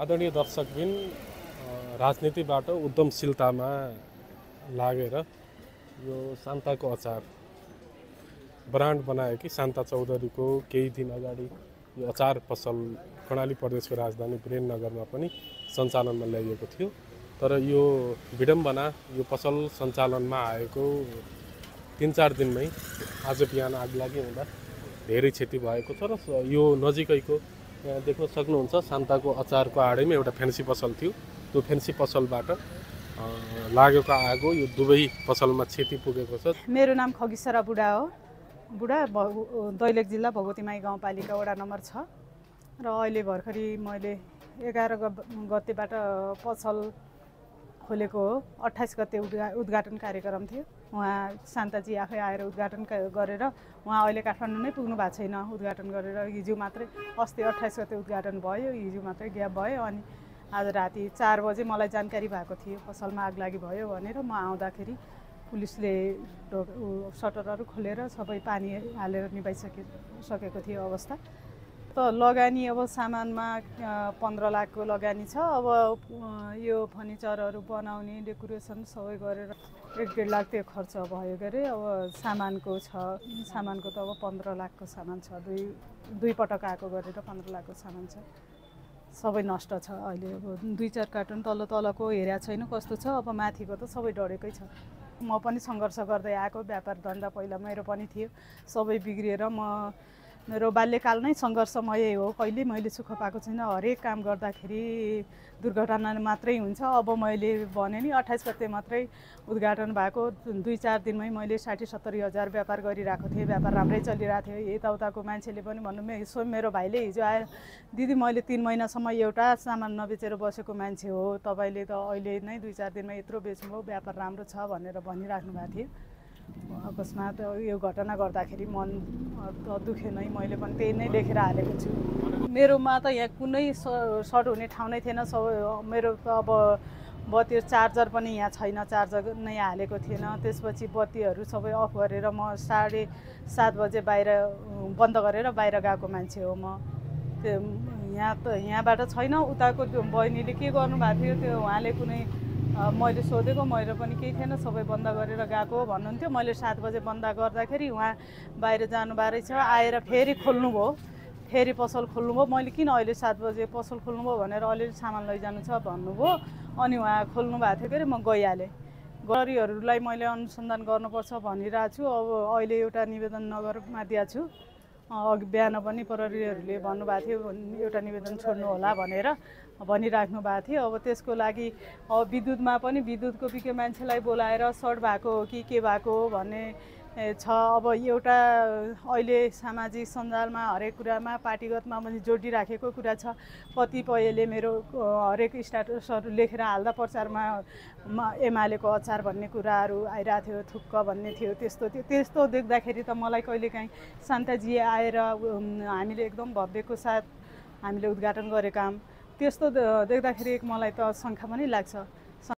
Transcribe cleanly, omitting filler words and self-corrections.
आदरणीय दर्शकबिन राजनीतिबाट उद्यमशीलतामा लागेर यो शान्ताको अचार ब्रान्ड बनाएकी शान्ता चौधरीको केही दिन अगाडि यो अचार पसल कर्णाली प्रदेशको राजधानी वीरेन्द्रनगरमा पनि सञ्चालनमा ल्याइएको थियो। तर यो विडम्बना यो पसल सञ्चालनमा आएको 3-4 दिनमै आज बिहान आगलागी हुँदा धेरै क्षति भएको छ र यो नजिकैको यहाँ देख्न सक्नुहुन्छ शान्ताको अचारको आडैमा एउटा फेन्सी पसल थियो। त्यो फेन्सी पसलबाट लागेको आगो यो दुवै पसलमा क्षति पुगेको छ। मेरो नाम खगिसरा बुढा हो। दैलेख जिल्ला भगवतीमाई गाउँपालिका वडा नम्बर 6 र अहिले भर्खरै मैले 11 गतेबाट पसल खोलेको हो। 28 गते उद्घाटन कार्यक्रम थियो। उहाँ शान्ताजी आफै आएर उद्घाटन गरेर उहाँ अहिले काठमाडौँ नै पुग्नु भएको छैन। उद्घाटन गरेर हिजो मात्रै अस्ति 28 गते उद्घाटन भयो, हिजो मात्रै ग्याप भयो। अनि आज राति 4 बजे मलाई जानकारी भएको थियो पसलमा आगलागी भयो भनेर। म आउँदाखेरि पुलिसले सटरहरू खोलेर सबै पानी हालेर निभाइसकेको थियो अवस्था। त लगानी अब सामानमा 15 लाखको लगानी छ। अब यो फर्निचरहरू बनाउने डेकोरेसन सबै गरेर 1-1.5 लाख त्यो खर्च भयो गरे। अब सामानको छ, सामानको त अब 15 लाखको सामान छ। दुई पटक आएको गरेर 15 लाखको सामान छ। सबै नष्ट छ। अहिले अब 2-4 कार्टुन तलको हेरेको छैन कस्तो छ। अब माथिको त सबै डढेकै छ। म पनि सङ्घर्ष गर्दै आएको, व्यापार धन्दा पहिला मेरो पनि थियो, सबै बिग्रिएर मेरो बाल्यकाल नै सङ्घर्षमय हो। कहिले मैले सुख पाएको छैन। हरेक काम गर्दाखेरि दुर्घटना मात्रै हुन्छ। अब मैले भने नि 28 गते मात्रै उद्घाटन भएको, 2-4 दिनमै मैले 60-70 हजार व्यापार गरिरहेको थिएँ। व्यापार राम्रै चलिरहेको थियो। यताउताको मान्छेले पनि भन्नु मेरो भाइले हिजो आएर दिदी मैले 3 महिनासम्म एउटा सामान नबेचेर बसेको मान्छे हो, तपाईँले त अहिले नै 2-4 दिनमा यत्रो बेच्नुभयो, व्यापार राम्रो छ भनेर भनिराख्नु भएको थियो। अकस्मात यो घटना गर्दाखेरि मन दुख्यो नै। मैले पनि त्यही नै लेखेर हालेको छु। मेरोमा त यहाँ कुनै सर्ट हुने ठाउँ नै थिएन। मेरो त अब बत्ती चार्जर पनि यहाँ छैन, चार्जर नै हालेको थिएन। त्यसपछि बत्तीहरू सबै अफ गरेर म 7:30 बजे बाहिर बन्द गरेर बाहिर गएको मान्छे हो म। त्यो यहाँबाट छैन। उताको त्यो बहिनीले के गर्नुभएको थियो त्यो उहाँले कुनै मैले सोधेको, मेरो पनि केही थिएन, सबै बन्द गरेर गएको भन्नुहुन्थ्यो। मैले 7 बजे बन्द गर्दाखेरि उहाँ बाहिर जानुभएको रहेछ। आएर फेरि खोल्नुभयो, फेरि पसल खोल्नुभयो। मैले किन अहिले 7 बजे पसल खोल्नुभयो भनेर अलिअलि सामान लैजानु छ भन्नुभयो। अनि उहाँ खोल्नु भएको थियो के अरे, म गइहालेँ। गरिहरूलाई मैले अनुसन्धान गर्नुपर्छ भनिरहेको छु। अब अहिले एउटा निवेदन नगरमा दिएको छु। अघि बिहान पनि प्रहरीहरूले भन्नुभएको थियो एउटा निवेदन छोड्नु होला भनेर भनिराख्नु भएको थियो। अब त्यसको लागि अब विद्युतमा पनि विद्युतको बिके मान्छेलाई बोलाएर सर्ट भएको हो कि के भएको हो भन्ने छ। अब एउटा अहिले सामाजिक सञ्जालमा हरेक कुरामा पार्टीगतमा पनि जोडिराखेको कुरा छ। कतिपयले मेरो हरेक स्ट्याटसहरू लेखेर हाल्दा प्रचारमा एमालेको अचार भन्ने कुराहरू आइरहेको थियो, थुक्क भन्ने थियो, त्यस्तो देख्दाखेरि त मलाई कहिलेकाहीँ शान्ताजी आएर हामीले एकदम भव्यको साथ हामीले उद्घाटन गरेको काम त्यस्तो देख्दाखेरि मलाई त शङ्का पनि लाग्छ।